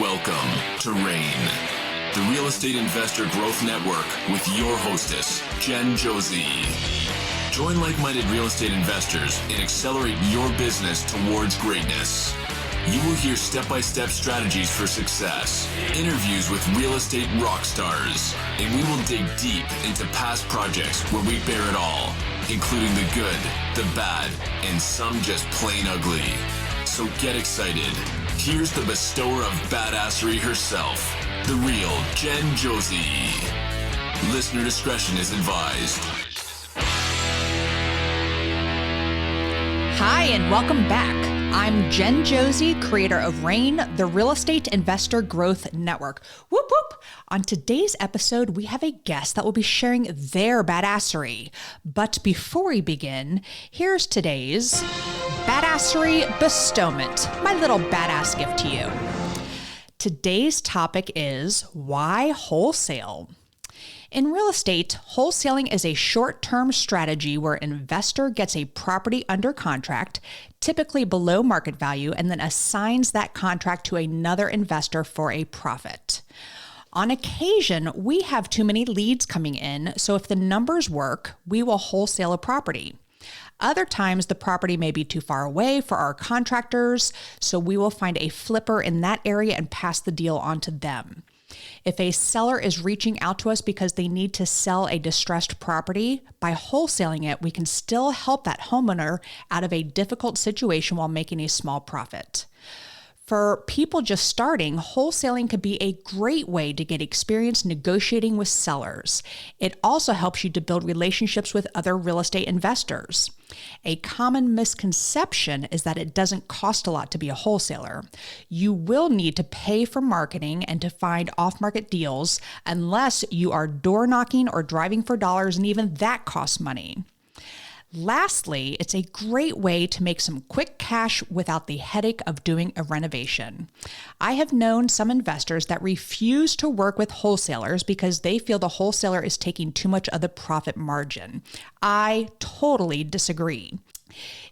Welcome to REIN, the Real Estate Investor Growth Network with your hostess, Jen Josie. Join like-minded real estate investors and accelerate your business towards greatness. You will hear step-by-step strategies for success, interviews with real estate rock stars, and we will dig deep into past projects where we bear it all, including the good, the bad, and some just plain ugly. So get excited. Here's the bestower of badassery herself, the real Jen Josie. Listener discretion is advised. Hi, and welcome back. I'm Jen Josie, creator of REIN, the Real Estate Investor Growth Network. Whoop, whoop. On today's episode, we have a guest that will be sharing their badassery. But before we begin, here's today's badassery bestowment, my little badass gift to you. Today's topic is why wholesale? In real estate, wholesaling is a short-term strategy where an investor gets a property under contract, typically below market value, and then assigns that contract to another investor for a profit. On occasion, we have too many leads coming in, so if the numbers work, we will wholesale a property. Other times, the property may be too far away for our contractors, so we will find a flipper in that area and pass the deal on to them. If a seller is reaching out to us because they need to sell a distressed property, by wholesaling it, we can still help that homeowner out of a difficult situation while making a small profit. For people just starting, wholesaling could be a great way to get experience negotiating with sellers. It also helps you to build relationships with other real estate investors. A common misconception is that it doesn't cost a lot to be a wholesaler. You will need to pay for marketing and to find off-market deals unless you are door knocking or driving for dollars, and even that costs money. Lastly, it's a great way to make some quick cash without the headache of doing a renovation. I have known some investors that refuse to work with wholesalers because they feel the wholesaler is taking too much of the profit margin. I totally disagree.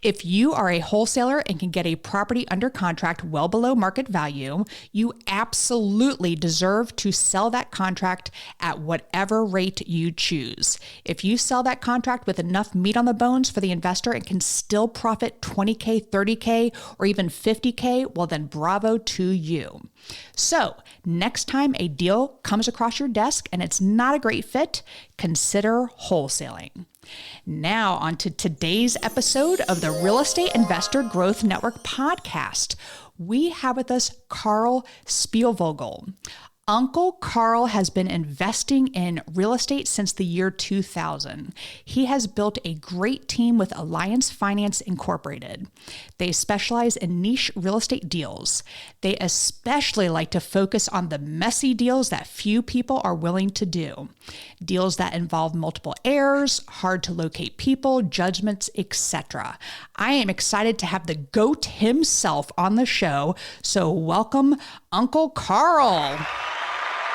If you are a wholesaler and can get a property under contract well below market value, you absolutely deserve to sell that contract at whatever rate you choose. If you sell that contract with enough meat on the bones for the investor and can still profit $20K, $30K, or even $50K, well then bravo to you. So next time a deal comes across your desk and it's not a great fit, consider wholesaling. Now on to today's episode of the Real Estate Investor Growth Network podcast. We have with us Karl Spielvogel. Uncle Karl has been investing in real estate since the year 2000. He has built a great team with Alliance Finance Incorporated. They specialize in niche real estate deals. They especially like to focus on the messy deals that few people are willing to do. Deals that involve multiple heirs, hard to locate people, judgments, etc. I am excited to have the GOAT himself on the show. So welcome, Uncle Karl.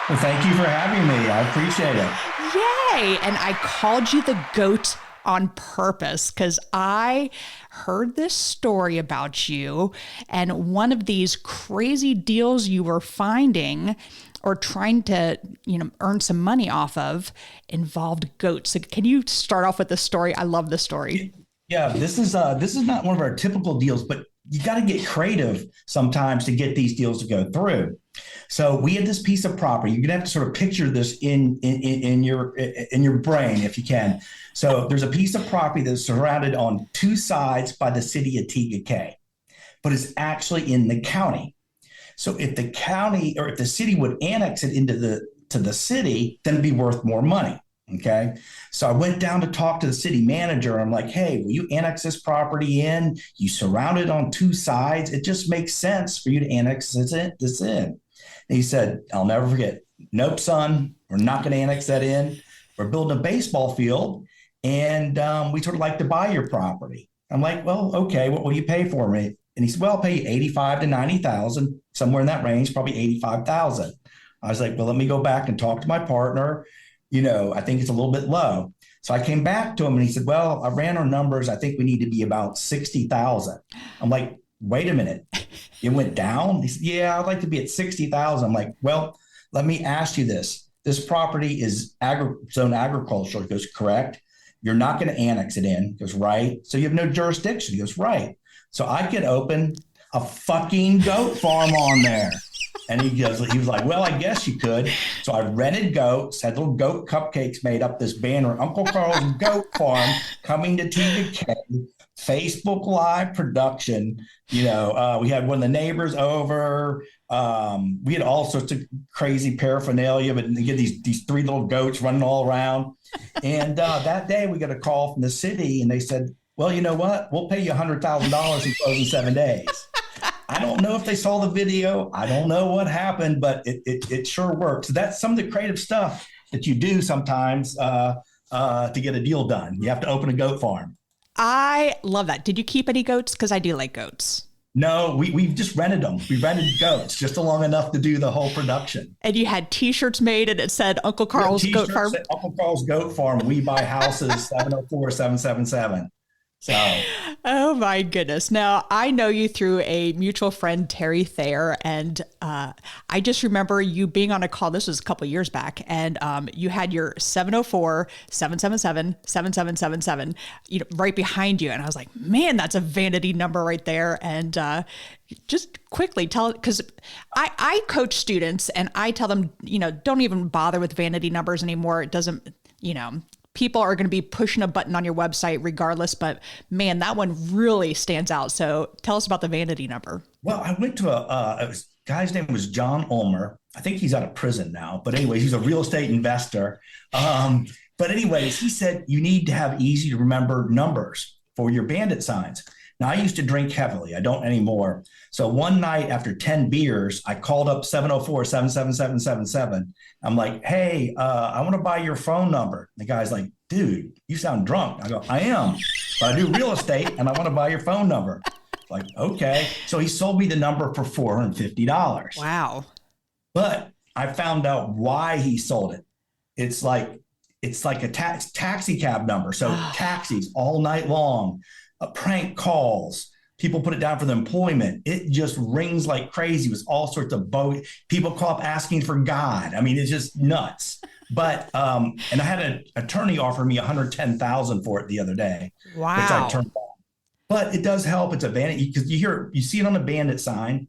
Well, thank you for having me. I appreciate it. Yay! And I called you the GOAT on purpose because I heard this story about you, and one of these crazy deals you were finding or trying to, earn some money off of involved goats. So can you start off with the story? I love the story. Yeah, this is not one of our typical deals, but you got to get creative sometimes to get these deals to go through. So we had this piece of property. You're gonna have to sort of picture this in your brain if you can. So there's a piece of property that's surrounded on two sides by the city of TGK, but it's actually in the county. So if the county or if the city would annex it into the city, then it'd be worth more money. Okay. So I went down to talk to the city manager. I'm like, hey, will you annex this property in? You surround it on two sides. It just makes sense for you to annex this in. And he said, I'll never forget. Nope, son, we're not going to annex that in. We're building a baseball field and we sort of like to buy your property. I'm like, well, okay, what will you pay for me? And he said, well, I'll pay you 85 to 90,000, somewhere in that range, probably 85,000. I was like, well, let me go back and talk to my partner. I think it's a little bit low. So I came back to him and he said, well, I ran our numbers. I think we need to be about 60,000. I'm like, wait a minute, it went down? He said, yeah, I'd like to be at 60,000. I'm like, well, let me ask you this. This property is zone agricultural. He goes, correct. You're not going to annex it in. He goes, right. So you have no jurisdiction. He goes, right. So I could open a fucking goat farm on there. And he was like, well, I guess you could. So I rented goats, had little goat cupcakes made up, this banner, Uncle Karl's Goat Farm, coming to TVK, Facebook Live production. We had one of the neighbors over. We had all sorts of crazy paraphernalia, but they get these three little goats running all around. And that day we got a call from the city and they said, well, you know what? We'll pay you $100,000 and close in 7 days. I don't know if they saw the video. I don't know what happened, but it sure works. So that's some of the creative stuff that you do sometimes to get a deal done. You have to open a goat farm. I love that. Did you keep any goats? Because I do like goats. No, we just rented them. We rented goats just long enough to do the whole production. And you had T-shirts made and it said Uncle Karl's Goat Farm. Uncle Karl's Goat Farm. We buy houses 704-777. So. Oh my goodness. Now I know you through a mutual friend, Terry Thayer. And I just remember you being on a call. This was a couple of years back. And you had your 704-777-7777, right behind you. And I was like, man, that's a vanity number right there. And just quickly tell, because I coach students and I tell them, don't even bother with vanity numbers anymore. It doesn't, people are going to be pushing a button on your website regardless, but man, that one really stands out. So tell us about the vanity number. Well, I went to a guy's name was John Ulmer. I think he's out of prison now, but anyways, he's a real estate investor. But anyways, he said, you need to have easy to remember numbers for your bandit signs. Now, I used to drink heavily. I don't anymore. So one night after 10 beers, I called up 704-777-77. I'm like, hey, I want to buy your phone number. The guy's like, dude, you sound drunk. I go, I am, but I do real estate and I want to buy your phone number. Like, okay. So he sold me the number for $450. Wow. But I found out why he sold it. It's like a taxi cab number. So taxis all night long. Prank calls, people put it down for the employment. It just rings like crazy with all sorts of people call up asking for God. I mean, it's just nuts. But and I had an attorney offer me $110,000 for it the other day. Wow. Which I turned down. But it does help. It's a vanity because you see it on a bandit sign,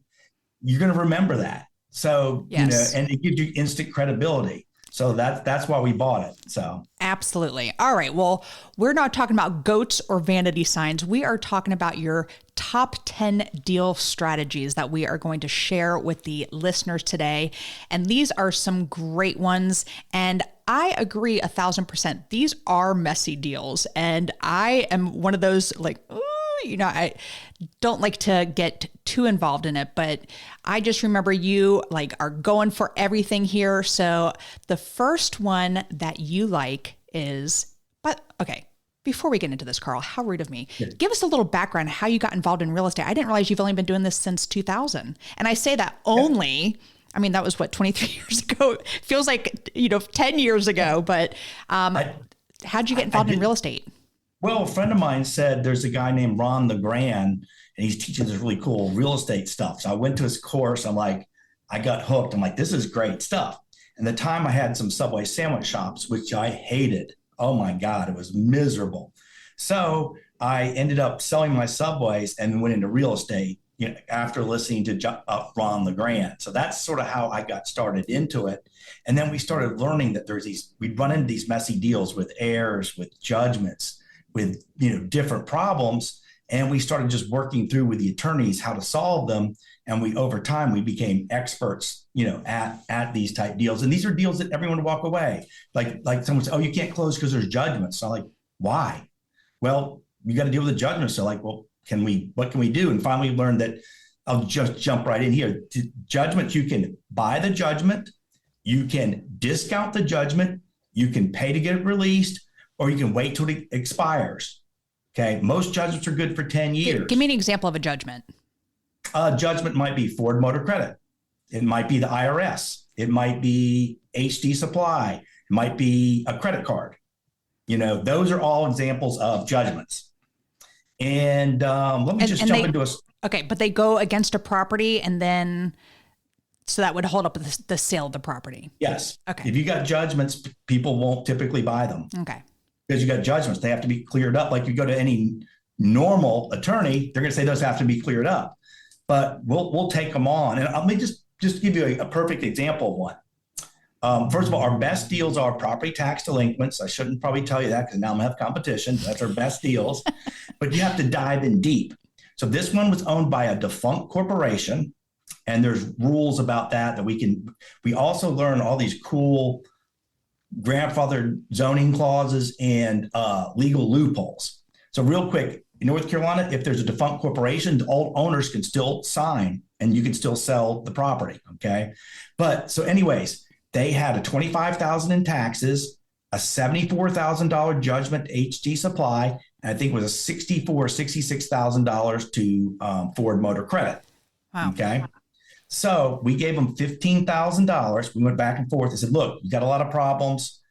you're going to remember that. So yes. And it gives you instant credibility. So that's why we bought it. So absolutely. All right. Well, we're not talking about goats or vanity signs. We are talking about your top 10 deal strategies that we are going to share with the listeners today. And these are some great ones. And I agree 1,000%. These are messy deals. And I am one of those like, ooh, I don't like to get too involved in it, but I just remember you are going for everything here. So the first one that you like is, but okay, before we get into this, Karl, how rude of me. Yeah. Give us a little background, how you got involved in real estate. I didn't realize you've only been doing this since 2000. And I say that only, I mean, that was 23 years ago. It feels like, 10 years ago, but how'd you get involved in real estate? Well, a friend of mine said there's a guy named Ron LeGrand, and he's teaching this really cool real estate stuff. So I went to his course. I got hooked. I'm like, this is great stuff. And the time I had some Subway sandwich shops, which I hated. Oh my God, it was miserable. So I ended up selling my Subways and went into real estate, after listening to Ron LeGrand. So that's sort of how I got started into it. And then we started learning that we'd run into these messy deals with heirs, with judgments, with different problems, and we started just working through with the attorneys how to solve them. And over time we became experts, at these type deals. And these are deals that everyone would walk away. Like someone said, oh, you can't close because there's judgments. So I'm like, why? Well, you got to deal with the judgments. So what can we do? And finally learned that I'll just jump right in here. Judgment, you can buy the judgment, you can discount the judgment, you can pay to get it released, or you can wait till it expires. Okay. Most judgments are good for 10 years. Give me an example of a judgment. Judgment might be Ford Motor Credit. It might be the IRS. It might be HD Supply. It might be a credit card. Those are all examples of judgments. And let me jump into Okay, but they go against a property and then, so that would hold up the sale of the property. Yes. Okay. If you got judgments, people won't typically buy them. Okay. Because you got judgments. They have to be cleared up. Like you go to any normal attorney, they're going to say those have to be cleared up. But we'll take them on. And let me just give you a perfect example of one. First of all, our best deals are property tax delinquents. I shouldn't probably tell you that because now I'm going to have competition. That's our best deals. But you have to dive in deep. So this one was owned by a defunct corporation. And there's rules about that we also learn all these cool grandfather zoning clauses and legal loopholes. So real quick, in North Carolina, if there's a defunct corporation, all owners can still sign and you can still sell the property. Okay. But so anyways, they had a $25,000 in taxes, a $74,000 judgment to HD Supply, and I think it was a $66,000 to Ford Motor Credit. Wow. Okay. So we gave them $15,000. We went back and forth. They said, look, you got a lot of problems.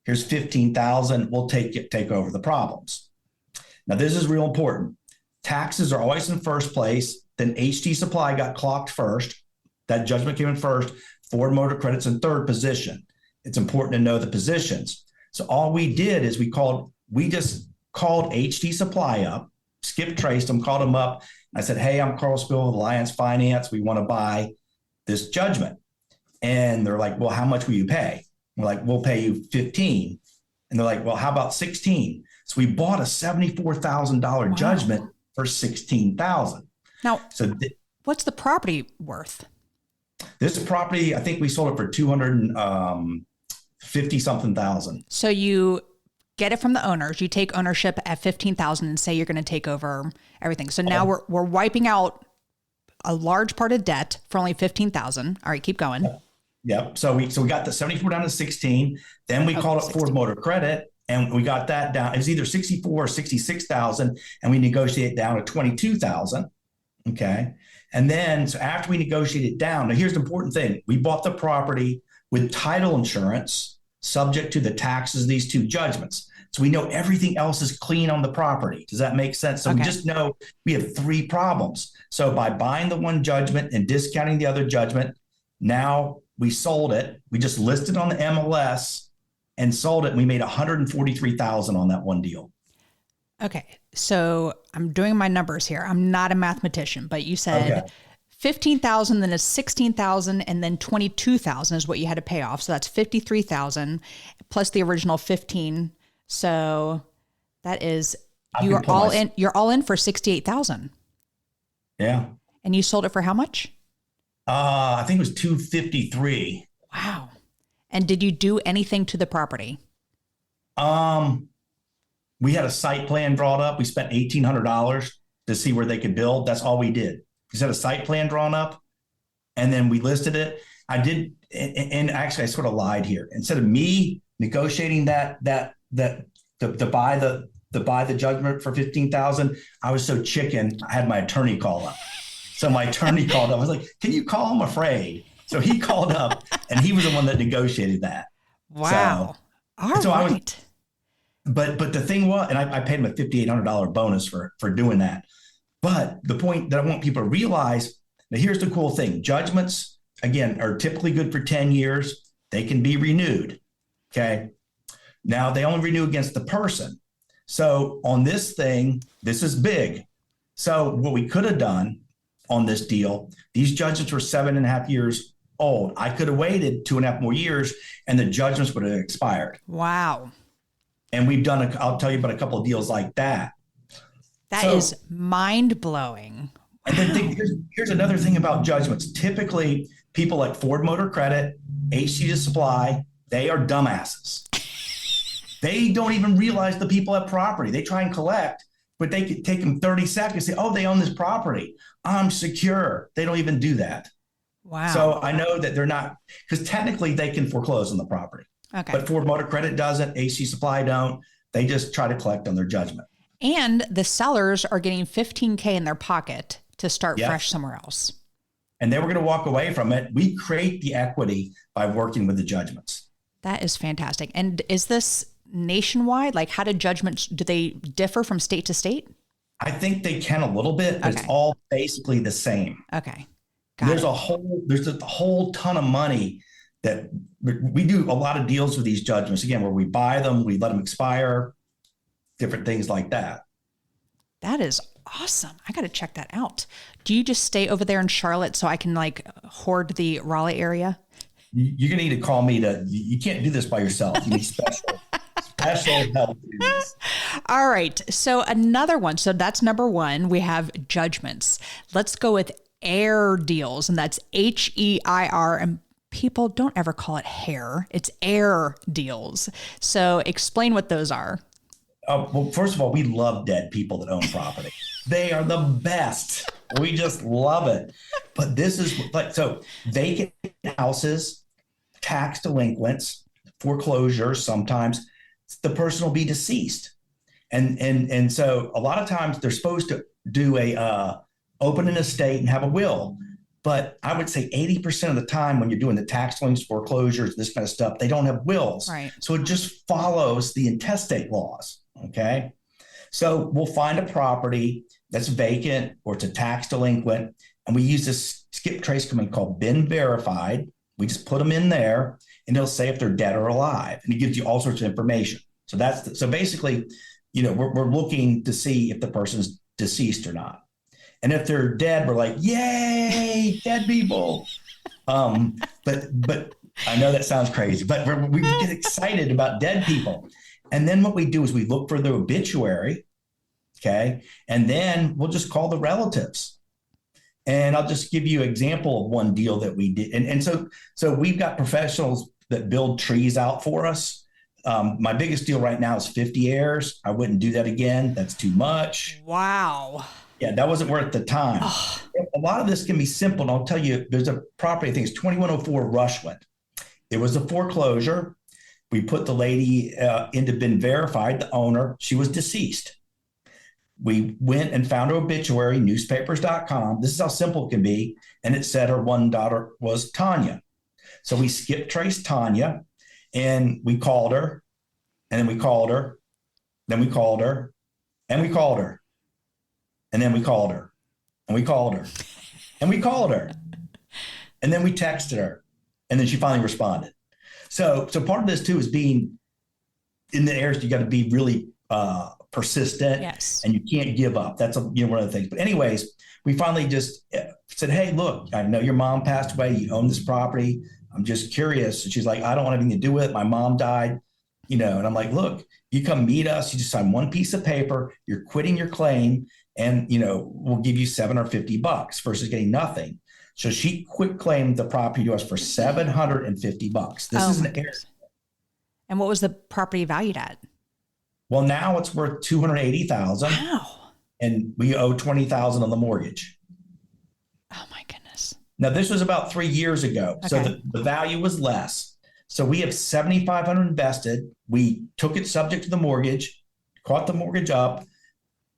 Here's $15,000. We'll take over the problems. Now, this is real important. Taxes are always in first place. Then HD Supply got clocked first. That judgment came in first. Ford Motor Credit's in third position. It's important to know the positions. So all we did is we just called HD Supply up, skip traced them, called them up. I said, hey, I'm Karl Spielvogel with Alliance Finance. We want to buy this judgment. And they're like, well, how much will you pay? We're like, we'll pay you 15. And they're like, well, how about 16? So we bought a $74,000 judgment for $16,000. Now, what's the property worth? This property, I think we sold it for $250 something thousand. So you get it from the owners. You take ownership at $15,000 and say you're going to take over everything. So now we're wiping out a large part of debt for only $15,000. All right, keep going. Yep. So we got the 74 down to 16. Then we called up Ford Motor Credit and we got that down. It was either 64 or 66,000, and we negotiated down to 22,000. Okay. And then so after we negotiated down, now here's the important thing: we bought the property with title insurance, subject to the taxes of these two judgments. So we know everything else is clean on the property. Does that make sense? So we just know we have three problems. So by buying the one judgment and discounting the other judgment, now we sold it. We just listed on the MLS and sold it. And we made $143,000 on that one deal. Okay. So I'm doing my numbers here. I'm not a mathematician, but you said 15,000, then it's 16,000, and then 22,000 is what you had to pay off. So that's 53,000 plus the original 15. So that is you're all in for 68,000. Yeah. And you sold it for how much? I think it was 253. Wow. And did you do anything to the property? We had a site plan drawn up. We spent $1,800 to see where they could build. That's all we did. We had a site plan drawn up, and then we listed it. I did, and actually, I sort of lied here. Instead of me negotiating that to buy the judgment for $15,000, I was so chicken. I had my attorney call up. So my attorney called up. I was like, "Can you call him afraid?" So he called up, and he was the one that negotiated that. Wow. So all right. But the thing was, and I paid him a $5,800 bonus for doing that. But the point that I want people to realize, now here's the cool thing. Judgments, again, are typically good for 10 years. They can be renewed. Okay. Now they only renew against the person. So on this thing, this is big. So what we could have done on this deal, these judgments were 7.5 years old. I could have waited 2.5 more years and the judgments would have expired. Wow. And we've done, I'll tell you about a couple of deals like that. That is mind-blowing. And then here's another thing about judgments. Typically, people like Ford Motor Credit, HD Supply, they are dumbasses. They don't even realize the people at property. They try and collect, but they could take them 30 seconds and say, oh, they own this property. I'm secure. They don't even do that. Wow. So I know that they're not, because technically they can foreclose on the property. Okay. But Ford Motor Credit doesn't. HD Supply don't. They just try to collect on their judgment. And the sellers are getting $15,000 in their pocket to start fresh somewhere else. And they were going to walk away from it. We create the equity by working with the judgments. That is fantastic. And is this nationwide? Like, how do judgments, do they differ from state to state? I think they can a little bit, but it's Okay. all basically the same. Okay. Got it. There's a whole ton of money that we do a lot of deals with these judgments again, where we buy them, we let them expire, different things like that. That is awesome. I got to check that out. Do you just stay over there in Charlotte so I can like hoard the Raleigh area? You're gonna need to call me you can't do this by yourself. You need special help. All right. So another one. So that's number one. We have judgments. Let's go with heir deals, and that's HEIR. And people don't ever call it hair. It's heir deals. So explain what those are. Well, first of all, we love dead people that own property. They are the best. We just love it. But this is so vacant houses, tax delinquents, foreclosures. Sometimes the person will be deceased, and so a lot of times they're supposed to do open an estate and have a will. But I would say 80% of the time when you're doing the tax liens, foreclosures, this kind of stuff, they don't have wills. Right. So it just follows the intestate laws. Okay. So we'll find a property that's vacant or it's a tax delinquent. And we use this skip trace command called been verified. We just put them in there and it'll say if they're dead or alive. And it gives you all sorts of information. So so basically, we're looking to see if the person's deceased or not. And if they're dead, we're like, yay, dead people. But I know that sounds crazy, but we get excited about dead people. And then what we do is we look for the obituary, okay? And then we'll just call the relatives. And I'll just give you an example of one deal that we did. And so we've got professionals that build trees out for us. My biggest deal right now is 50 heirs. I wouldn't do that again. That's too much. Wow. Yeah, that wasn't worth the time. Oh. A lot of this can be simple. And I'll tell you, there's a property, I think it's 2104 Rushwood. It was a foreclosure. We put the lady into been verified, the owner. She was deceased. We went and found her obituary, newspapers.com. This is how simple it can be. And it said her one daughter was Tanya. So we skip traced Tanya and we called her, and then we called her, then we called her, and we called her. And then we called her, and we called her, and we called her, and then we texted her, and then she finally responded. So part of this too is being in the heirs. You got to be really persistent, yes, and you can't give up. That's one of the things. But anyways, we finally just said, "Hey, look, I know your mom passed away. You own this property. I'm just curious." And she's like, "I don't want anything to do with it. My mom died." And I'm like, "Look, you come meet us. You just sign one piece of paper. You're quitting your claim. And, we'll give you $7 or $50 versus getting nothing." So she quit claimed the property to us for $750. This is an heir. And what was the property valued at? Well, now it's worth $280,000. Wow. And we owe $20,000 on the mortgage. Oh my goodness. Now this was about 3 years ago. Okay. So the value was less. So we have $7,500 invested. We took it subject to the mortgage, caught the mortgage up,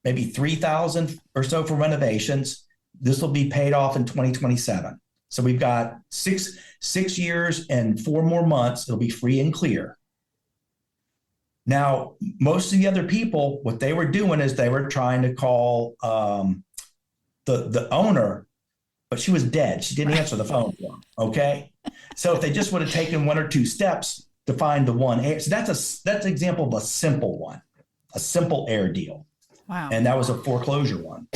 maybe $3,000 or so for renovations. This will be paid off in 2027. So we've got six years and 4 more months. It'll be free and clear. Now, most of the other people, what they were doing is they were trying to call the owner, but she was dead. She didn't answer the phone for them. Okay. So if they just would have taken 1 or 2 steps to find the one heir. So that's an example of a simple one, a simple heir deal. Wow. And that was a foreclosure one.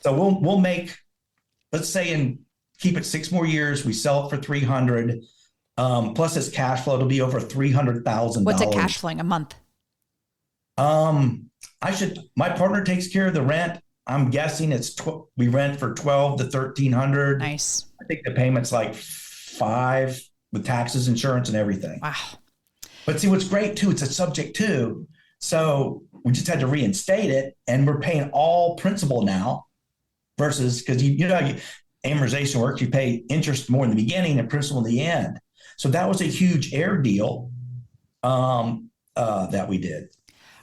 So we'll make, let's say, and keep it 6 more years. We sell it for $300. Plus its cash flow, it'll be over $300,000. What's it cash flowing a month? My partner takes care of the rent. I'm guessing we rent for $1,200 to $1,300. Nice. I think the payment's like $5 with taxes, insurance, and everything. Wow. But see, what's great too, it's a subject to. So we just had to reinstate it, and we're paying all principal now versus, because amortization works, you pay interest more in the beginning and principal in the end. So that was a huge heir deal that we did.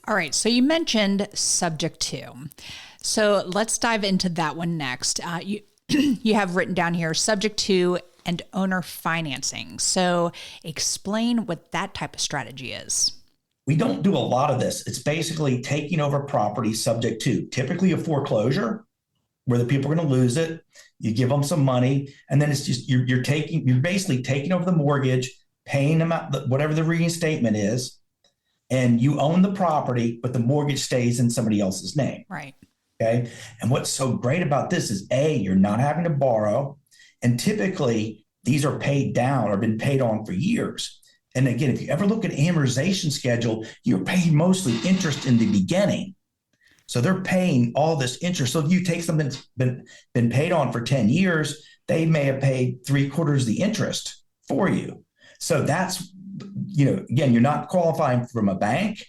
All right. So you mentioned subject to. So let's dive into that one next. You have written down here subject to and owner financing. So explain what that type of strategy is. We don't do a lot of this. It's basically taking over property subject to typically a foreclosure where the people are going to lose it. You give them some money, and then it's just you're basically taking over the mortgage, paying them out whatever the reinstatement is, and you own the property, but the mortgage stays in somebody else's name. Right. Okay. And what's so great about this is you're not having to borrow, and typically these are paid down or been paid on for years. And again, if you ever look at amortization schedule, you're paying mostly interest in the beginning. So they're paying all this interest. So if you take something that's been paid on for 10 years, they may have paid 3/4 of the interest for you. So that's, again, you're not qualifying from a bank.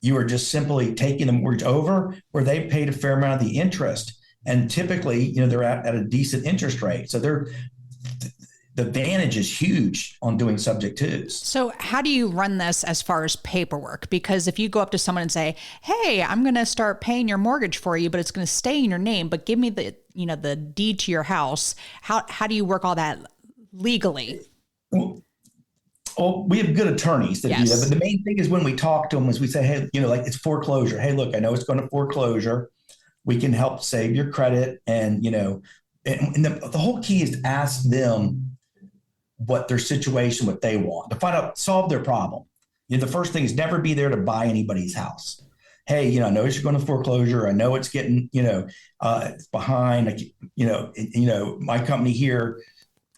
You are just simply taking the mortgage over where they paid a fair amount of the interest. And typically, they're at a decent interest rate. So the advantage is huge on doing subject twos. So how do you run this as far as paperwork? Because if you go up to someone and say, hey, I'm going to start paying your mortgage for you, but it's going to stay in your name, but give me the deed to your house. How do you work all that legally? Well, we have good attorneys that do that. But the main thing is when we talk to them is we say, hey, it's foreclosure. Hey, look, I know it's going to foreclosure. We can help save your credit. And, the whole key is to ask them what their situation, what they want, to find out, solve their problem. The first thing is never be there to buy anybody's house. Hey, I know you're going to foreclosure. I know it's getting, it's behind, my company here,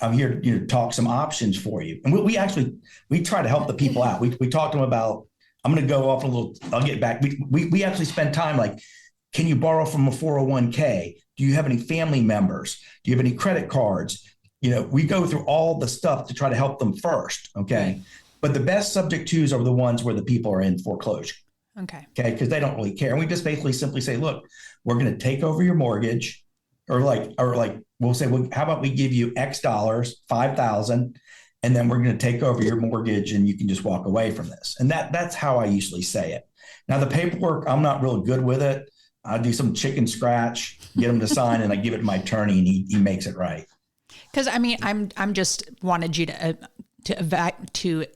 I'm here to talk some options for you. And we try to help the people out. We talk to them about, I'm going to go off a little, I'll get back. We actually spend time like, can you borrow from a 401k? Do you have any family members? Do you have any credit cards? We go through all the stuff to try to help them first. Okay. But the best subject twos are the ones where the people are in foreclosure. Okay. Because they don't really care. And we just basically simply say, look, we're going to take over your mortgage or we'll say, well, how about we give you X dollars, 5,000, and then we're going to take over your mortgage and you can just walk away from this. And that's how I usually say it. Now the paperwork, I'm not real good with it. I do some chicken scratch, get them to sign, and I give it to my attorney and he makes it right. Because I'm just wanted you to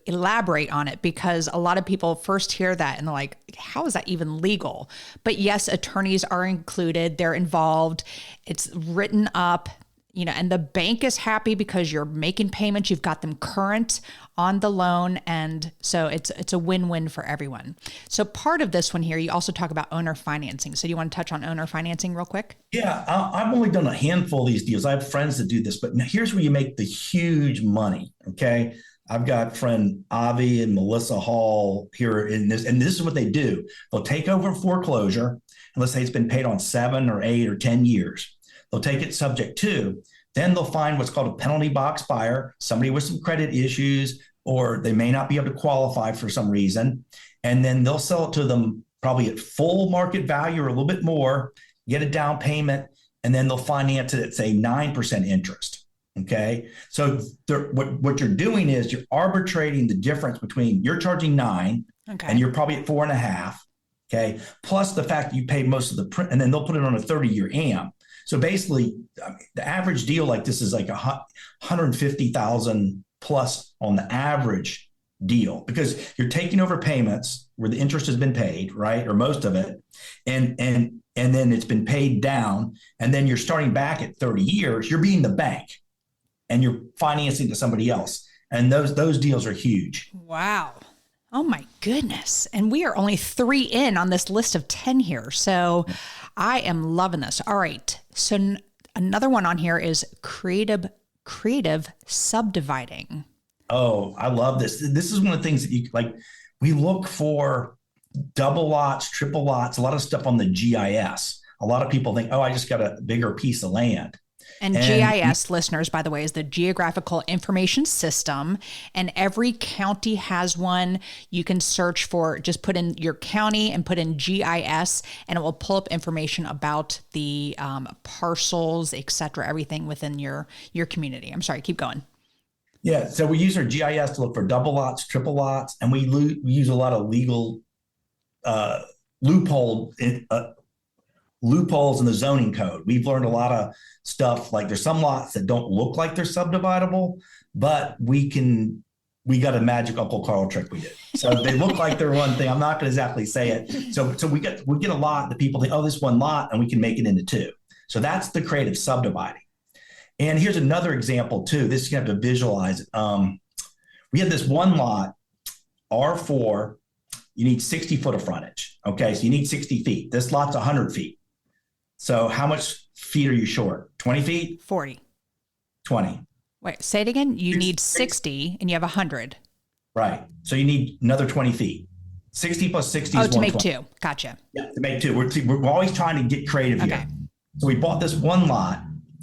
elaborate on it, because a lot of people first hear that and they're like, how is that even legal? But yes, attorneys are included. They're involved. It's written up, and the bank is happy because you're making payments. You've got them current on the loan. And so it's a win-win for everyone. So part of this one here, you also talk about owner financing. So do you want to touch on owner financing real quick? Yeah, I've only done a handful of these deals. I have friends that do this, but here's where you make the huge money. Okay. I've got friend Avi and Melissa Hall here in this, and this is what they do. They'll take over foreclosure, and let's say it's been paid on 7 or 8 or 10 years. They'll take it subject to, then they'll find what's called a penalty box buyer, somebody with some credit issues, or they may not be able to qualify for some reason. And then they'll sell it to them probably at full market value or a little bit more, get a down payment, and then they'll finance it at, say, 9% interest. Okay. So what you're doing is you're arbitrating the difference between you're charging 9 and you're probably at 4.5. Okay. Plus the fact that you paid most of the print, and then they'll put it on a 30-year AM. So basically, the average deal like this is like $150,000 plus on the average deal, because you're taking over payments where the interest has been paid, right, or most of it, and then it's been paid down, and then you're starting back at 30 years. You're being the bank, and you're financing to somebody else, and those deals are huge. Wow. Oh my goodness. And we are only 3 in on this list of 10 here. So I am loving this. All right. So another one on here is creative subdividing. Oh, I love this. This is one of the things that we look for double lots, triple lots, a lot of stuff on the GIS. A lot of people think, oh, I just got a bigger piece of land. And GIS, listeners, by the way, is the Geographical Information System. And every county has one. You can search for, just put in your county and put in GIS, and it will pull up information about the parcels, et cetera, everything within your community. I'm sorry, keep going. Yeah, so we use our GIS to look for double lots, triple lots, and we use a lot of legal loopholes in the zoning code. We've learned a lot of stuff, like there's some lots that don't look like they're subdividable, but we can we got a magic Uncle Carl trick we did. So they look like they're one thing. I'm not going to exactly say it. So we get a lot that people think, oh, this one lot, and we can make it into two. So that's the creative subdividing. And here's another example too. This you have to visualize it. We had this one lot, R4. You need 60 foot of frontage. Okay, so you need 60 feet. This lot's 100 feet. So how much feet are you short? 20 feet? 40. 20. Wait, say it again. You need 60 and you have 100. Right. So you need another 20 feet. 60 plus 60 is 120. To make two. Gotcha. Yeah, to make two. We're always trying to get creative here. So we bought this one lot,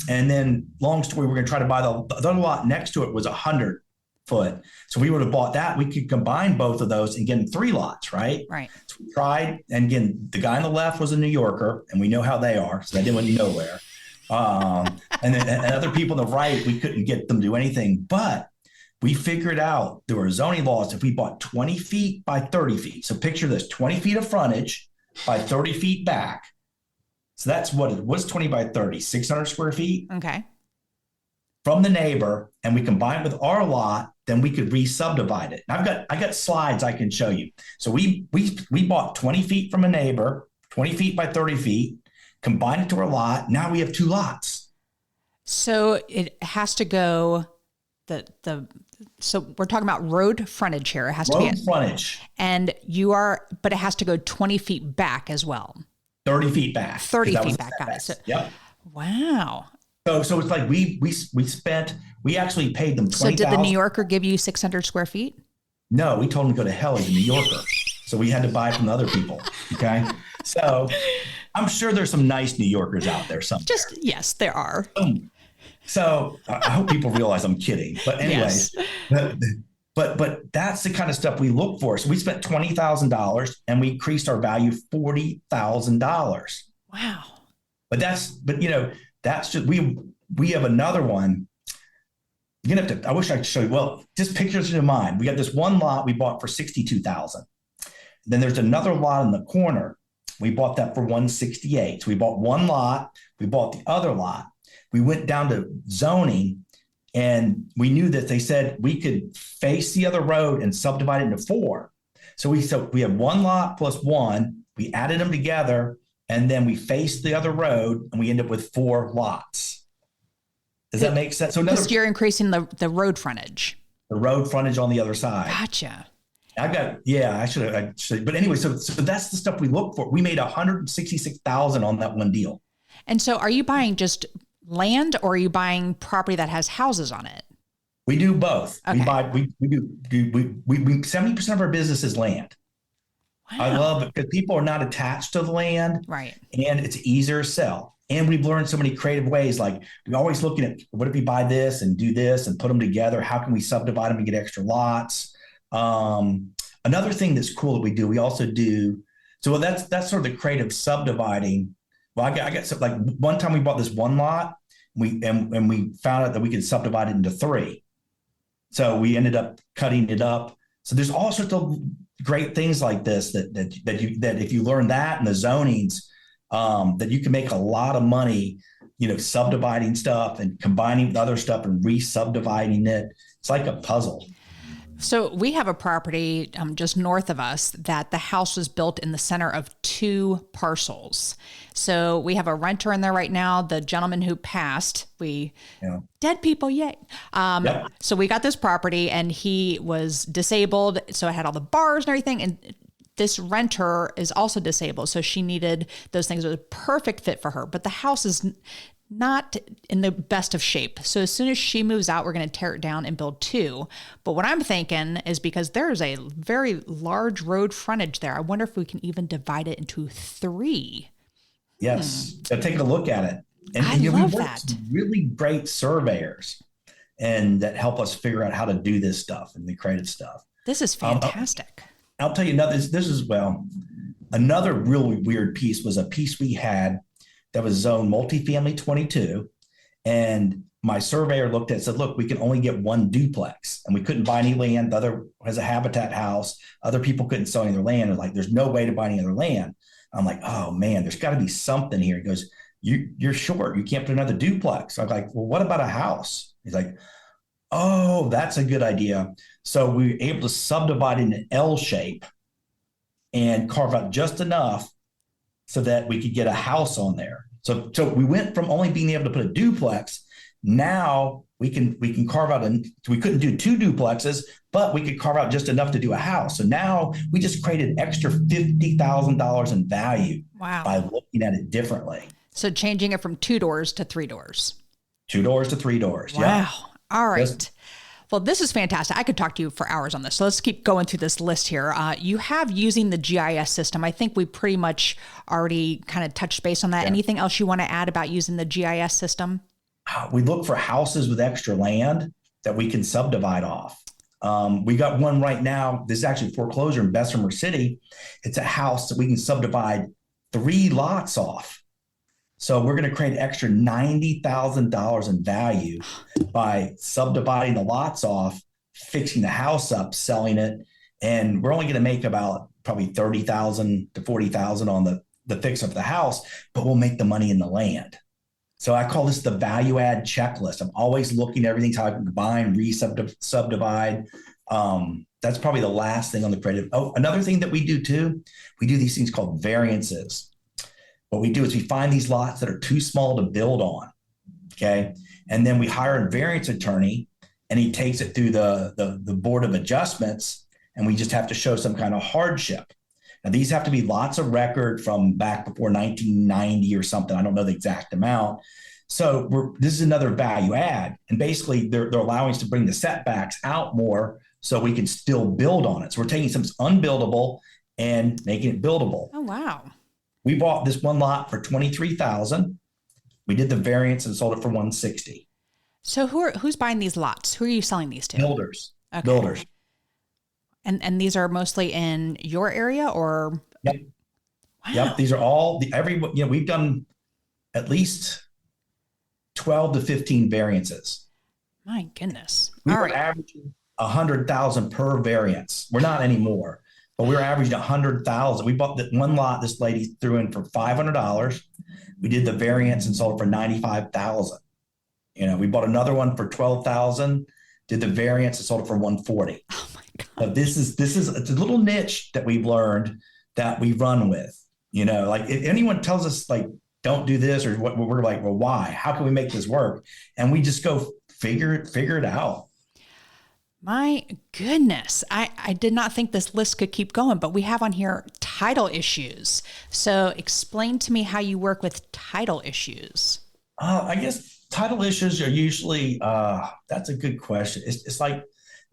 and then long story, we're going to try to buy the other lot next to it was 100 foot. So we would have bought that. We could combine both of those and get 3 lots, right? Right. So we tried, and again, the guy on the left was a New Yorker, and we know how they are, so they went nowhere. And other people on the right, we couldn't get them to do anything, but we figured out there were zoning laws. If we bought 20 feet by 30 feet, so picture this, 20 feet of frontage by 30 feet back. So that's what's 20 by 30, 600 square feet. Okay. From the neighbor, and we combine with our lot, then we could re-subdivide it. And I got slides I can show you. So we bought 20 feet from a neighbor, 20 feet by 30 feet, combined it to our lot. Now we have 2 lots. So it has to go so we're talking about road frontage here. It has to be frontage. And but it has to go 20 feet back as well. 30 feet back. 30 feet back. Got it. So, yep. Wow. So it's like we actually paid them $20,000. So did the New Yorker give you 600 square feet? No, we told him to go to hell as a New Yorker. So we had to buy from other people. Okay. So I'm sure there's some nice New Yorkers out there somewhere. Yes, there are. So I hope people realize I'm kidding. But anyways, yes. But that's the kind of stuff we look for. So we spent $20,000 and we increased our value $40,000. Wow. But that's just, we have another one. You're gonna have to, I wish I could show you. Well, just pictures in mind. We got this one lot we bought for $62,000. Then there's another lot in the corner. We bought that for $168,000. So we bought one lot, we bought the other lot. We went down to zoning, and we knew that they said we could face the other road and subdivide it into 4. So we have one lot plus one, we added them together, and then we faced the other road, and we end up with 4 lots. Does that make sense? So you're increasing the road frontage. The road frontage on the other side. Gotcha. I should. But anyway, so that's the stuff we look for. We made $166,000 on that one deal. And so are you buying just land, or are you buying property that has houses on it? We do both. Okay. We do 70% of our business is land. Wow. I love it because people are not attached to the land. Right. And it's easier to sell. And we've learned so many creative ways. Like we're always looking at, what if we buy this and do this and put them together? How can we subdivide them and get extra lots? Another thing that's cool that we do, we also do. So that's sort of the creative subdividing. Well, I got some, like one time we bought this one lot, we found out that we could subdivide it into 3. So we ended up cutting it up. So there's all sorts of great things like this that if you learn that and the zonings, that you can make a lot of money, subdividing stuff and combining with other stuff and re-subdividing it. It's like a puzzle. So we have a property just north of us that the house was built in the center of 2 parcels. So we have a renter in there right now. The gentleman who passed, dead people, yay. Yep. So we got this property and he was disabled. So it had all the bars and everything. And this renter is also disabled. So she needed those things. It was a perfect fit for her. But the house is not in the best of shape. So as soon as she moves out, we're going to tear it down and build 2. But what I'm thinking is, because there's a very large road frontage there, I wonder if we can even divide it into 3. Yes. So take a look at it. And I love that. Really great surveyors and that help us figure out how to do this stuff and the creative stuff. This is fantastic. I'll tell you another, another really weird piece was a piece we had that was zone multifamily 22. And my surveyor looked at it and said, look, we can only get 1 duplex and we couldn't buy any land. The other has a habitat house. Other people couldn't sell any of their land. They're like, there's no way to buy any other land. I'm like, oh man, there's got to be something here. He goes, you're short. You can't put another duplex. I'm like, well, what about a house? He's like, Oh, that's a good idea. So we were able to subdivide in an L shape and carve out just enough so that we could get a house on there. So we went from only being able to put a duplex. Now we can carve out, and we couldn't do two duplexes, but we could carve out just enough to do a house. So now we just created extra $50,000 in value. Wow. By looking at it differently. So changing it from 2 doors to 3 doors. 2 doors to 3 doors. Wow. Yeah. All right. Yes. Well, this is fantastic. I could talk to you for hours on this. So let's keep going through this list here. You have using the GIS system. I think we pretty much already kind of touched base on that. Yeah. Anything else you want to add about using the GIS system? We look for houses with extra land that we can subdivide off. We got one right now. This is actually foreclosure in Bessemer City. It's a house that we can subdivide 3 lots off. So we're going to create extra $90,000 in value by subdividing the lots off, fixing the house up, selling it. And we're only going to make about probably $30,000 to $40,000 on the fix of the house, but we'll make the money in the land. So I call this the value add checklist. I'm always looking at everything, how I can combine, subdivide. That's probably the last thing on the creative. Oh, another thing that we do too, we do these things called variances. What we do is we find these lots that are too small to build on, okay? And then we hire a variance attorney, and he takes it through the Board of Adjustments, and we just have to show some kind of hardship. Now, these have to be lots of record from back before 1990 or something. I don't know the exact amount. So this is another value add. And basically, they're allowing us to bring the setbacks out more so we can still build on it. So we're taking something unbuildable and making it buildable. Oh, wow. We bought this one lot for $23,000. We did the variance and sold it for $160,000. So who's buying these lots? Who are you selling these to? Builders. Okay. Builders. And these are mostly in your area, or? Yep. Wow. Yep. These are all we've done at least 12 to 15 variances. My goodness. We All were right. averaging 100,000 per variance. We're not anymore, but we were averaging 100,000. We bought that one lot. This lady threw in for $500. We did the variance and sold it for $95,000. We bought another one for $12,000. Did the variance and sold it for $140,000. Oh my God. So this is it's a little niche that we've learned that we run with. Like if anyone tells us like don't do this or what, we're like, well, why? How can we make this work? And we just go figure it out. My goodness. I did not think this list could keep going, but we have on here title issues. So explain to me how you work with title issues. I guess title issues are usually, that's a good question. It's like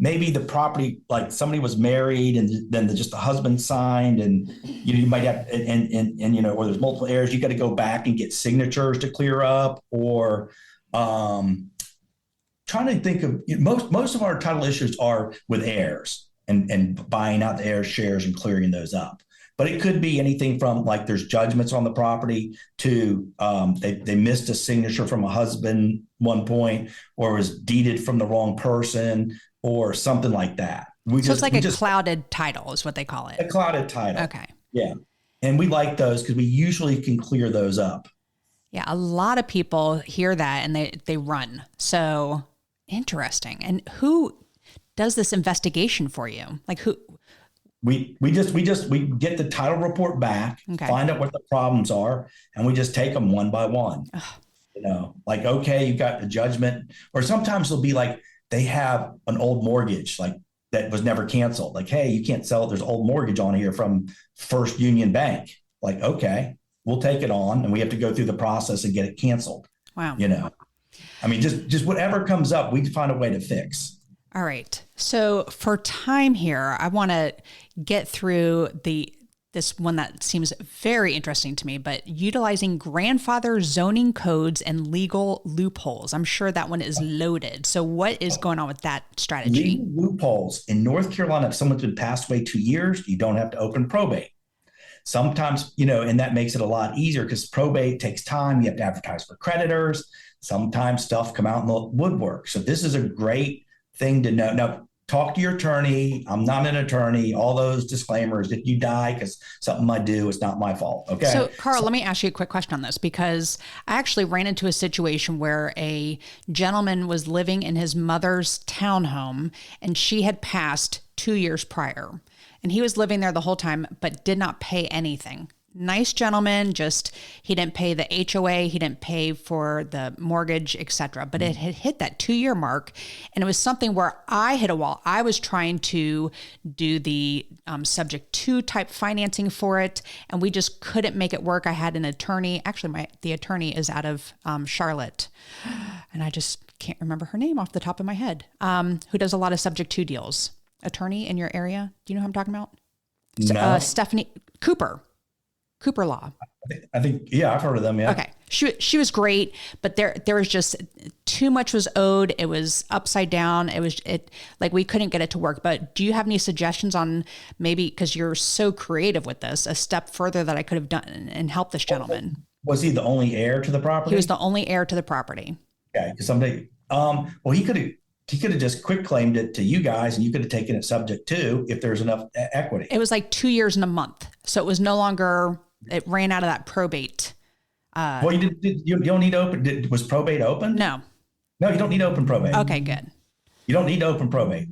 maybe the property, like somebody was married and then just the husband signed, and you might have, and or there's multiple heirs, you got to go back and get signatures to clear up, or trying to think of most of our title issues are with heirs and buying out the heirs shares and clearing those up. But it could be anything from like there's judgments on the property to they missed a signature from a husband one point, or was deeded from the wrong person, or something like that. It's like a clouded title is what they call it. A clouded title. Okay. Yeah. And we like those because we usually can clear those up. Yeah. A lot of people hear that and they run. So interesting. And who does this investigation for you? Like who? We get the title report back, Okay. Find out what the problems are, and we just take them one by one. Like, okay, you got the judgment, or sometimes it'll be like they have an old mortgage like that was never canceled. Like, hey, you can't sell it. There's an old mortgage on here from First Union Bank. Like, okay, we'll take it on, and we have to go through the process and get it canceled. Wow. I mean, just whatever comes up, we find a way to fix. All right. So for time here, I want to get through this one that seems very interesting to me, but utilizing grandfather zoning codes and legal loopholes. I'm sure that one is loaded. So what is going on with that strategy? Legal loopholes. In North Carolina, if someone's been passed away 2 years, you don't have to open probate. Sometimes, and that makes it a lot easier because probate takes time. You have to advertise for creditors. Sometimes stuff come out in the woodwork. So this is a great thing to know. Now, talk to your attorney. I'm not an attorney. All those disclaimers. If you die because something I do, it's not my fault. Okay. So, Karl, let me ask you a quick question on this, because I actually ran into a situation where a gentleman was living in his mother's townhome and she had passed 2 years prior. And he was living there the whole time, but did not pay anything. Nice gentleman, just he didn't pay the HOA, he didn't pay for the mortgage, etc. But it had hit that 2-year mark, and it was something where I hit a wall. I was trying to do the subject to type financing for it, and we just couldn't make it work. I had an attorney. Actually, the attorney is out of Charlotte, and I just can't remember her name off the top of my head. Who does a lot of subject to deals? Attorney in your area? Do you know who I'm talking about? No. Stephanie Cooper Law. I think, yeah, I've heard of them. Yeah. Okay. She was great, but there was just too much was owed. It was upside down. It like we couldn't get it to work. But do you have any suggestions on maybe, because you're so creative with this, a step further that I could have done and helped this gentleman? Was he the only heir to the property? He was the only heir to the property. Okay. Because someday, well, he could have just quick claimed it to you guys, and you could have taken it subject to if there's enough equity. It was like 2 years and a month. So it was no longer, it ran out of that probate. Well, you don't need open. Was probate open? No, you don't need open probate. Okay, good. You don't need open probate.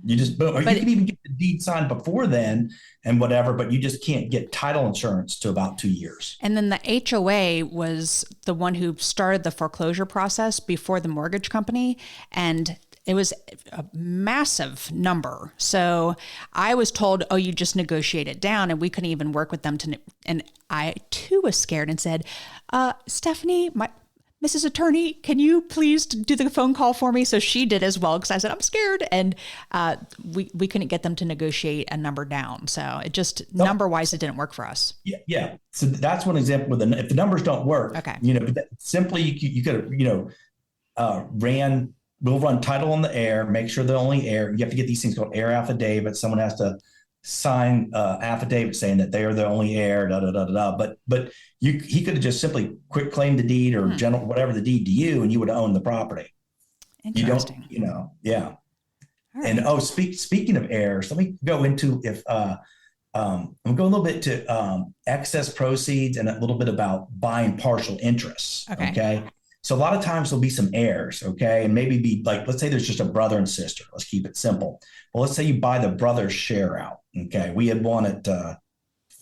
You just, or you can even get the deed signed before then and whatever, but you just can't get title insurance to about 2 years. And then the HOA was the one who started the foreclosure process before the mortgage company. And it was a massive number. So I was told, oh, you just negotiate it down, and we couldn't even work with them and I too was scared and said, Stephanie, Mrs. Attorney, can you please do the phone call for me? So she did as well, because I said, I'm scared. And we couldn't get them to negotiate a number down. So it just, number-wise, it didn't work for us. Yeah. So that's one example if the numbers don't work, okay. Simply you could have, we'll run title on the heir, make sure they're only heir. You have to get these things called heir affidavits. Someone has to sign affidavit saying that they are the only heir, But he could have just simply quick claimed the deed or general, whatever the deed to you, and you would own the property. Interesting. You don't, yeah. Right. And speaking of heirs, let me go into I'm going a little bit to excess proceeds and a little bit about buying partial interests. Okay. So a lot of times there'll be some heirs, okay? And maybe be like, let's say there's just a brother and sister. Let's keep it simple. Well, let's say you buy the brother's share out, okay? We had one at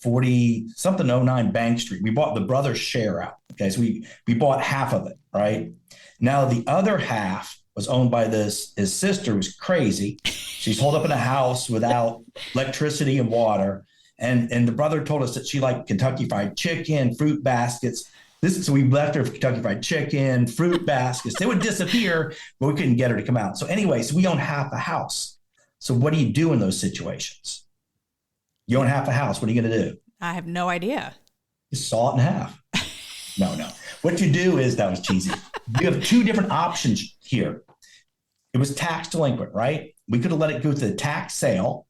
40-something 09 Bank Street. We bought the brother's share out, okay? So we bought half of it, right? Now the other half was owned by his sister, who's crazy. She's holed up in a house without electricity and water. And the brother told us that she liked Kentucky Fried Chicken, fruit baskets. So we left her for Kentucky Fried Chicken, fruit baskets. They would disappear, but we couldn't get her to come out. So anyway, we own half a house. So what do you do in those situations? You own half a house. What are you going to do? I have no idea. You saw it in half. No. What you do is, that was cheesy. You have two different options here. It was tax delinquent, right? We could have let it go to the tax sale.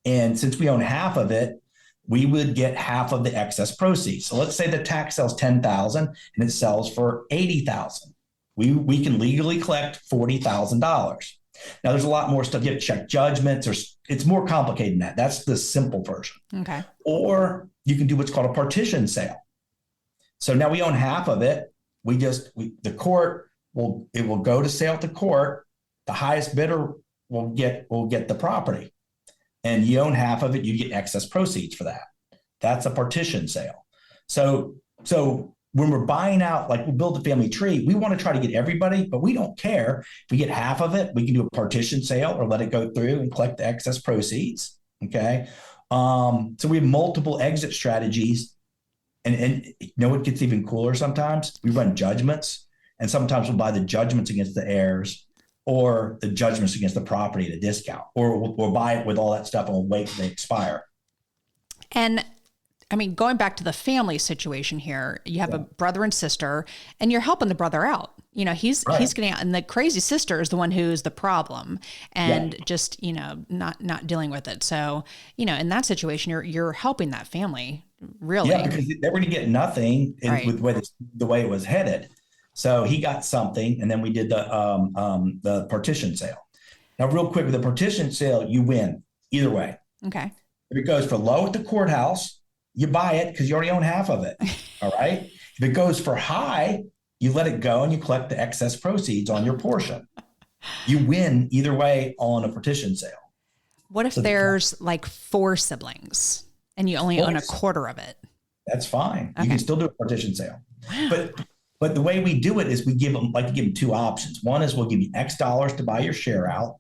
And since we own half of it, we would get half of the excess proceeds. So let's say the tax sells $10,000 and it sells for $80,000. We can legally collect $40,000. Now there's a lot more stuff. You have to check judgments, or it's more complicated than that. That's the simple version. Okay. Or you can do what's called a partition sale. So now we own half of it. The court will go to sale to court. The highest bidder will get the property. And you own half of it, you get excess proceeds for that. That's a partition sale. So when we're buying out, like we build a family tree, we want to try to get everybody, but we don't care. If we get half of it, we can do a partition sale or let it go through and collect the excess proceeds. Okay. So we have multiple exit strategies. And you know what gets even cooler sometimes? We run judgments, and sometimes we'll buy the judgments against the heirs, or the judgments against the property at a discount, or we'll buy it with all that stuff and we'll wait till they expire. And I mean, going back to the family situation here, you have a brother and sister, and you're helping the brother out. He's getting out, and the crazy sister is the one who is the problem, and just not dealing with it. So in that situation, you're helping that family, really. Yeah, because they were going to get nothing with the way it was headed. So he got something, and then we did the partition sale. Now, real quick, with a partition sale, you win either way. Okay. If it goes for low at the courthouse, you buy it because you already own half of it. All right. If it goes for high, you let it go and you collect the excess proceeds on your portion. You win either way on a partition sale. What if there's like 4 siblings and you only own a quarter of it? That's fine. Okay. You can still do a partition sale. Wow. But the way we do it is we give them 2 options. One is we'll give you X dollars to buy your share out,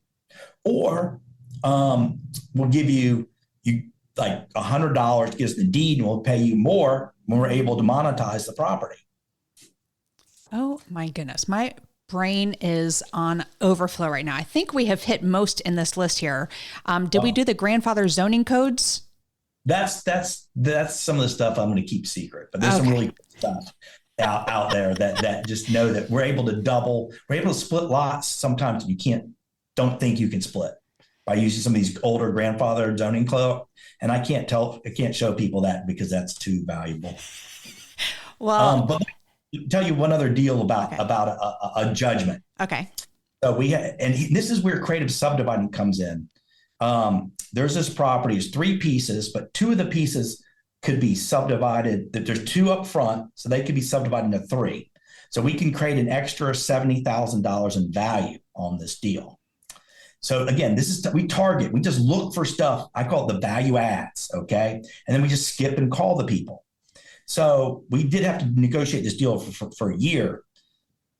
or we'll give you like $100 to get us the deed, and we'll pay you more when we're able to monetize the property. Oh my goodness. My brain is on overflow right now. I think we have hit most in this list here. Did we do the grandfather zoning codes? That's some of the stuff I'm going to keep secret, but there's some really good stuff out there that just know that we're able to split lots sometimes you don't think you can split by using some of these older grandfather zoning code. And I can't show people that because that's too valuable. Well, but tell you one other deal about a judgment. Okay. So this is where creative subdividing comes in. There's this property, it's 3 pieces, but 2 of the pieces could be subdivided. That there's 2 up front, so they could be subdivided into 3. So we can create an extra $70,000 in value on this deal. So again, we just look for stuff. I call it the value adds. Okay. And then we just skip and call the people. So we did have to negotiate this deal for a year.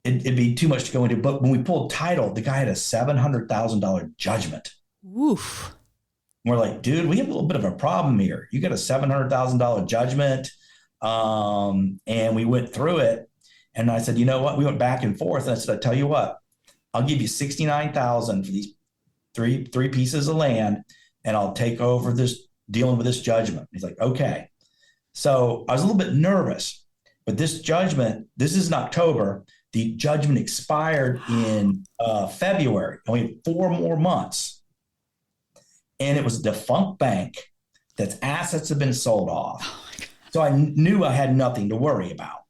It'd be too much to go into, but when we pulled title, the guy had a $700,000 judgment. Oof. We're like, dude, we have a little bit of a problem here. You got a $700,000 judgment. And we went through it. And I said, you know what? We went back and forth. And I said, I tell you what, I'll give you $69,000 for these three pieces of land, and I'll take over dealing with this judgment. He's like, okay. So I was a little bit nervous, but this is in October. The judgment expired in February, only 4 more months. And it was a defunct bank that's assets have been sold off. Oh, so I knew I had nothing to worry about.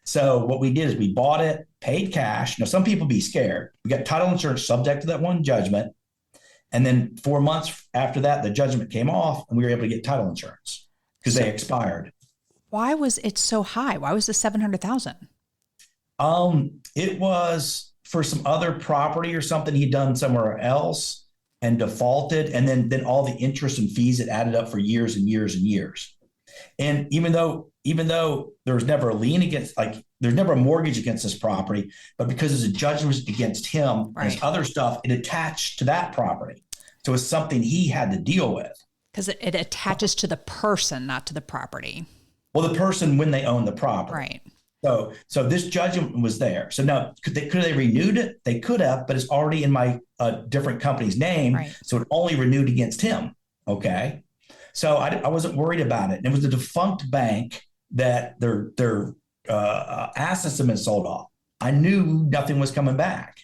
So what we did is we bought it, paid cash. Now, some people be scared. We got title insurance subject to that one judgment. And then 4 months after that, the judgment came off and we were able to get title insurance because they expired. Why was it so high? Why was the $700,000? It was for some other property or something he'd done somewhere else and defaulted. And then all the interest and fees had added up for years and years and years. And even though there was never a lien against, there's never a mortgage against this property, but because there's a judgment against him and his other stuff, it attached to that property. So it's something he had to deal with. Because it attaches to the person, not to the property. Well, the person when they own the property. Right. So this judgment was there. So now, could they renewed it? They could have, but it's already in my different company's name. Right. So it only renewed against him. Okay. So I wasn't worried about it. And it was a defunct bank that their assets have been sold off. I knew nothing was coming back.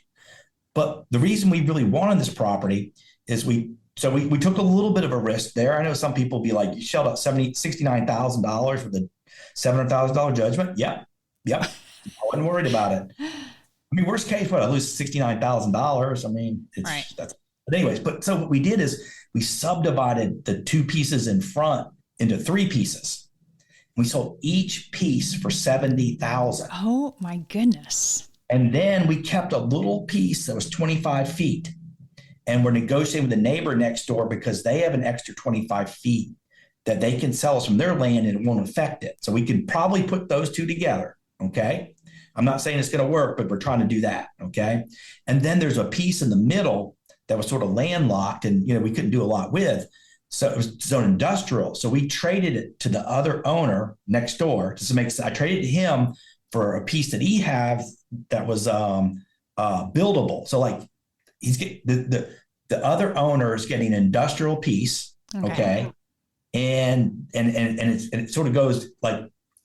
But the reason we really wanted this property is we took a little bit of a risk there. I know some people be like, you shelled out $69,000 with a $700,000 judgment. Yep. I wasn't worried about it. I mean, worst case, I lose $69,000. I mean, but anyways, so what we did is we subdivided the 2 pieces in front into 3 pieces. We sold each piece for $70,000. Oh my goodness. And then we kept a little piece that was 25 feet. And we're negotiating with the neighbor next door because they have an extra 25 feet that they can sell us from their land and it won't affect it. So we can probably put those 2 together. Okay. I'm not saying it's going to work, but we're trying to do that. Okay. And then there's a piece in the middle that was sort of landlocked and, we couldn't do a lot with. So it was zone industrial. So we traded it to the other owner next door. I traded to him for a piece that he had that was buildable. So he's getting the other owner is getting an industrial piece. Okay. And it sort of goes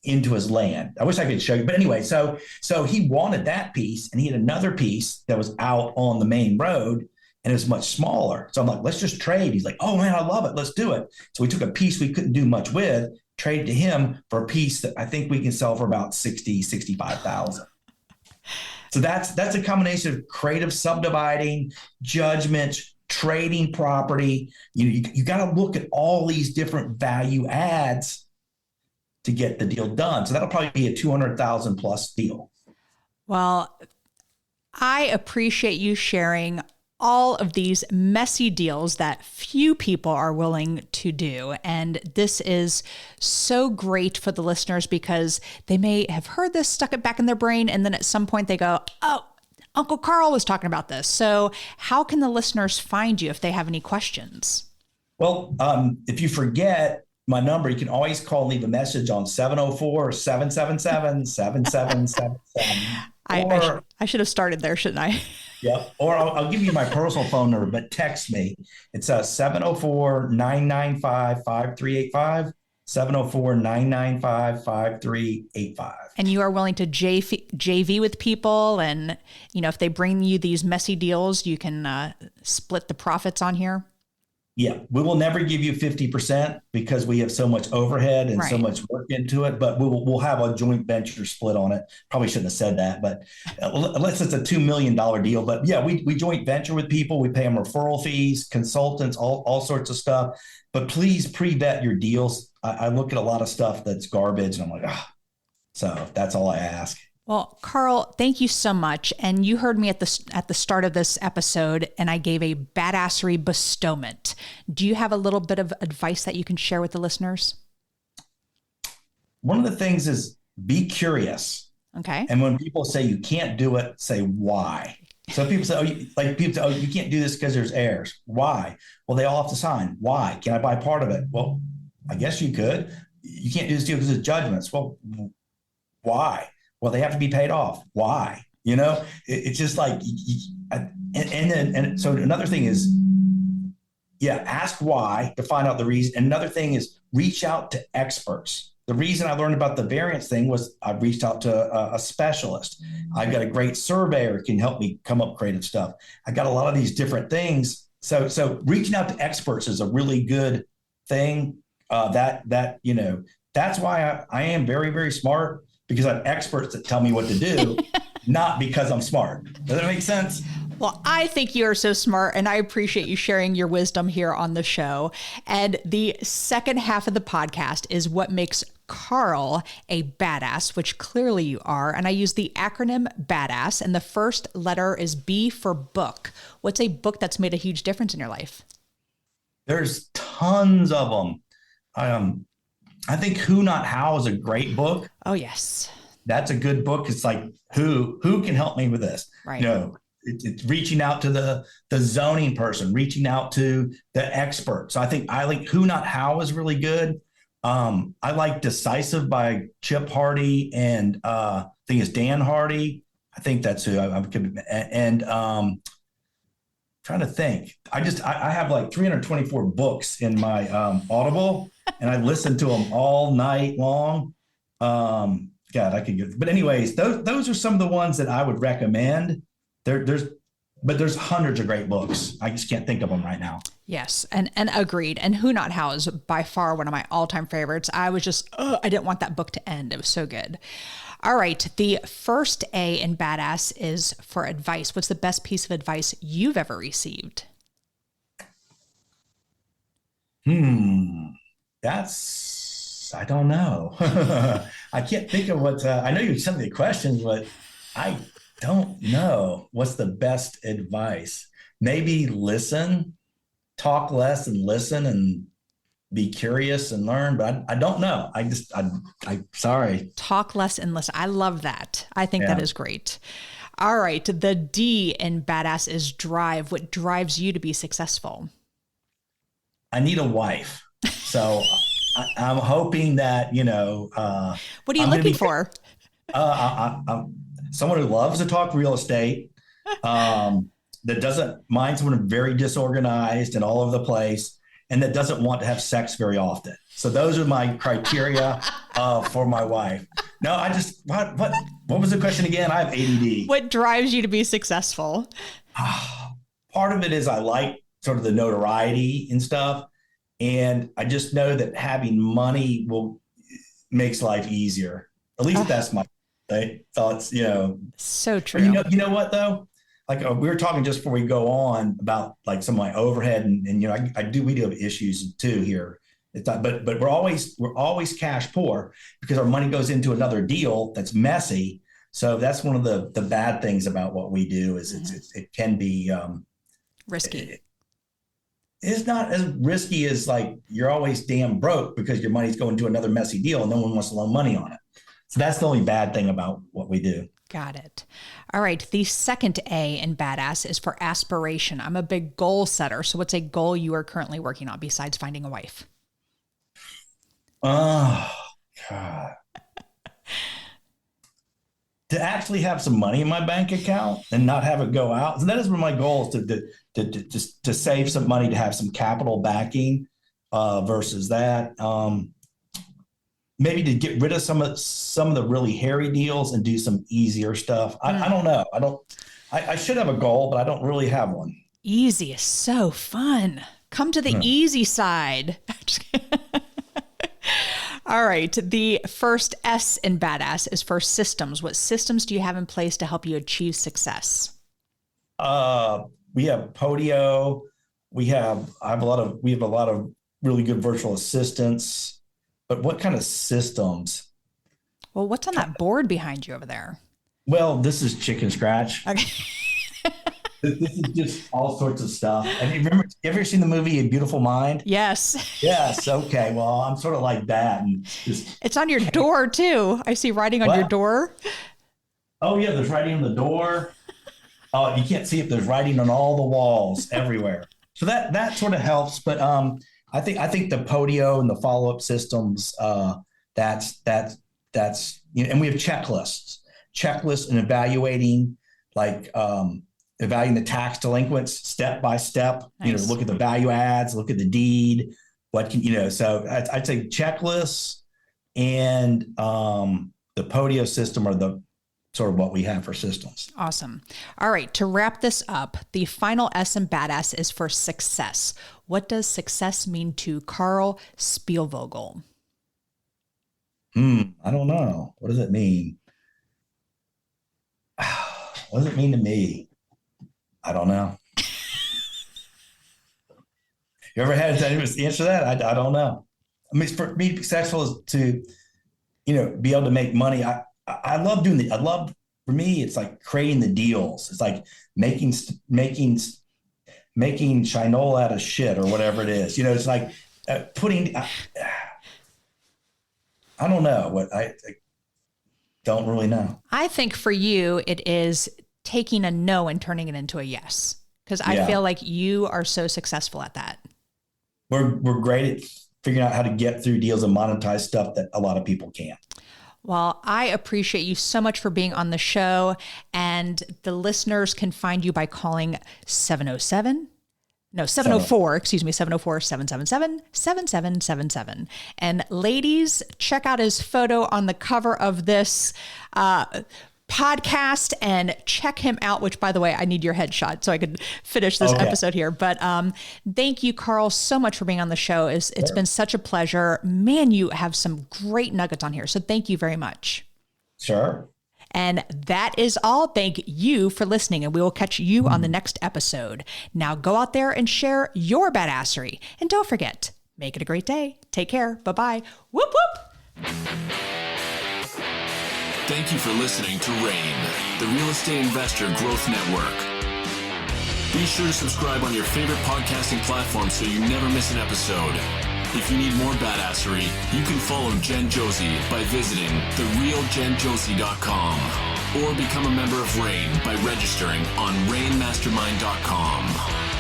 into his land. I wish I could show you, but anyway, so he wanted that piece and he had another piece that was out on the main road and it was much smaller. So I'm like, let's just trade. He's like, oh man, I love it. Let's do it. So we took a piece we couldn't do much with, traded to him for a piece that I think we can sell for about $65,000. So that's a combination of creative subdividing, judgments, trading property. You got to look at all these different value adds to get the deal done. So that'll probably be a 200,000 plus deal. Well, I appreciate you sharing all of these messy deals that few people are willing to do. And this is so great for the listeners because they may have heard this, stuck it back in their brain, and then at some point they go, oh, Uncle Karl was talking about this. So how can the listeners find you if they have any questions? Well, if you forget my number, you can always call and leave a message on 704-777-7777. I should have started there, shouldn't I? Yep. Or I'll give you my personal phone number, but text me. It's 704-995-5385, 704-995-5385. And you are willing to JV with people. And, if they bring you these messy deals, you can split the profits on here. Yeah, we will never give you 50% because we have so much overhead and so much work into it, but we'll have a joint venture split on it. Probably shouldn't have said that, but unless it's a $2 million deal. But yeah, we joint venture with people. We pay them referral fees, consultants, all sorts of stuff. But please pre-vet your deals. I look at a lot of stuff that's garbage and I'm like, so that's all I ask. Well, Karl, thank you so much. And you heard me at the start of this episode, and I gave a badassery bestowment. Do you have a little bit of advice that you can share with the listeners? One of the things is be curious. Okay. And when people say you can't do it, say why. So people say, you can't do this because there's heirs. Why? Well, they all have to sign. Why? Can I buy part of it? Well, I guess you could. You can't do this deal because it's judgments. Well, why? Well, they have to be paid off. Why? It's just like, and so another thing is, ask why to find out the reason. And another thing is reach out to experts. The reason I learned about the variance thing was I reached out to a specialist. I've got a great surveyor who can help me come up with creative stuff. I got a lot of these different things. So reaching out to experts is a really good thing. That's why I am very, very smart. Because I have experts that tell me what to do, not because I'm smart. Does that make sense? Well, I think you are so smart, and I appreciate you sharing your wisdom here on the show. And the second half of the podcast is what makes Karl a badass, which clearly you are. And I use the acronym BADASS, and the first letter is B for book. What's a book that's made a huge difference in your life? There's tons of them. I think Who Not How is a great book. Oh, yes. That's a good book. It's like, who can help me with this? Right. It's reaching out to the zoning person, reaching out to the expert. So I like Who Not How is really good. I like Decisive by Chip Hardy and I think it's Dan Hardy. I think that's who trying to think. I have like 324 books in my Audible. And I listened to them all night long. God, I could get. But anyways, those are some of the ones that I would recommend. There's hundreds of great books. I just can't think of them right now. Yes, and agreed. And Who Not How is by far one of my all-time favorites. I was just, I didn't want that book to end. It was so good. All right, the first A in badass is for advice. What's the best piece of advice you've ever received? I don't know. I can't think of what, I know you sent me the questions, but I don't know what's the best advice. Maybe listen, talk less and listen and be curious and learn, but I don't know. I'm sorry. Talk less and listen. I love that. I think that is great. All right. The D in badass is drive. What drives you to be successful? I need a wife. So I'm hoping that, what are you looking for? I'm someone who loves to talk real estate, that doesn't mind someone very disorganized and all over the place, and that doesn't want to have sex very often. So those are my criteria for my wife. No, what was the question again? I have ADD. What drives you to be successful? Part of it is I like sort of the notoriety and stuff. And I just know that having money makes life easier. At least that's my. They thought, So true. you know what though? Like we were talking just before we go on about like some of my overhead and we do have issues too here. It's not, but we're always cash poor because our money goes into another deal that's messy. So that's one of the bad things about what we do is it can be risky. It's not as risky as like you're always damn broke because your money's going to another messy deal and no one wants to loan money on it. So that's the only bad thing about what we do. Got it. All right. The second A in badass is for aspiration. I'm a big goal setter. So what's a goal you are currently working on besides finding a wife? Oh, God. To actually have some money in my bank account and not have it go out. So that is one of my goals to save some money, to have some capital backing versus that. Maybe to get rid of some of the really hairy deals and do some easier stuff. I don't know. I should have a goal, but I don't really have one. Easy is so fun. Come to the easy side. All right. The first S in badass is for systems. What systems do you have in place to help you achieve success? We have Podio. We have a lot of really good virtual assistants. But what kind of systems? Well, what's on that board behind you over there? Well, this is chicken scratch. Okay. This is just all sorts of stuff. And you ever seen the movie A Beautiful Mind? Yes. Yes. Okay. Well, I'm sort of like that. And it's on your door too. I see writing on your door. Oh yeah, there's writing on the door. Oh, you can't see it. There's writing on all the walls everywhere. So that sort of helps. But I think the Podio and the follow-up systems, that's and we have checklists and evaluating, like evaluating the tax delinquents step by step. Nice. Look at the value adds, look at the deed, so I'd say checklists and the Podio system are the sort of what we have for systems. Awesome. All right. To wrap this up, the final S in badass is for success. What does success mean to Karl Spielvogel? I don't know. What does it mean? What does it mean to me? I don't know. You ever had to answer that? I don't know. I mean, for me, successful is to, be able to make money. I love doing for me, it's like creating the deals. It's like making shinola out of shit or whatever it is. It's like putting, I don't know what I don't really know. I think for you, it is taking a no and turning it into a yes. Because I feel like you are so successful at that. We're great at figuring out how to get through deals and monetize stuff that a lot of people can't. Well, I appreciate you so much for being on the show, and the listeners can find you by calling 704-777-7777. And ladies, check out his photo on the cover of this podcast and check him out, which, by the way, I need your headshot so I could finish this episode here. But thank you, Karl, so much for being on the show. It's been such a pleasure. Man, you have some great nuggets on here. So thank you very much. Sure. And that is all. Thank you for listening, and we will catch you on the next episode. Now go out there and share your badassery. And don't forget, make it a great day. Take care. Bye-bye. Whoop, whoop. Thank you for listening to RAIN, the Real Estate Investor Growth Network. Be sure to subscribe on your favorite podcasting platform so you never miss an episode. If you need more badassery, you can follow Jen Josie by visiting therealjenjosie.com or become a member of RAIN by registering on rainmastermind.com.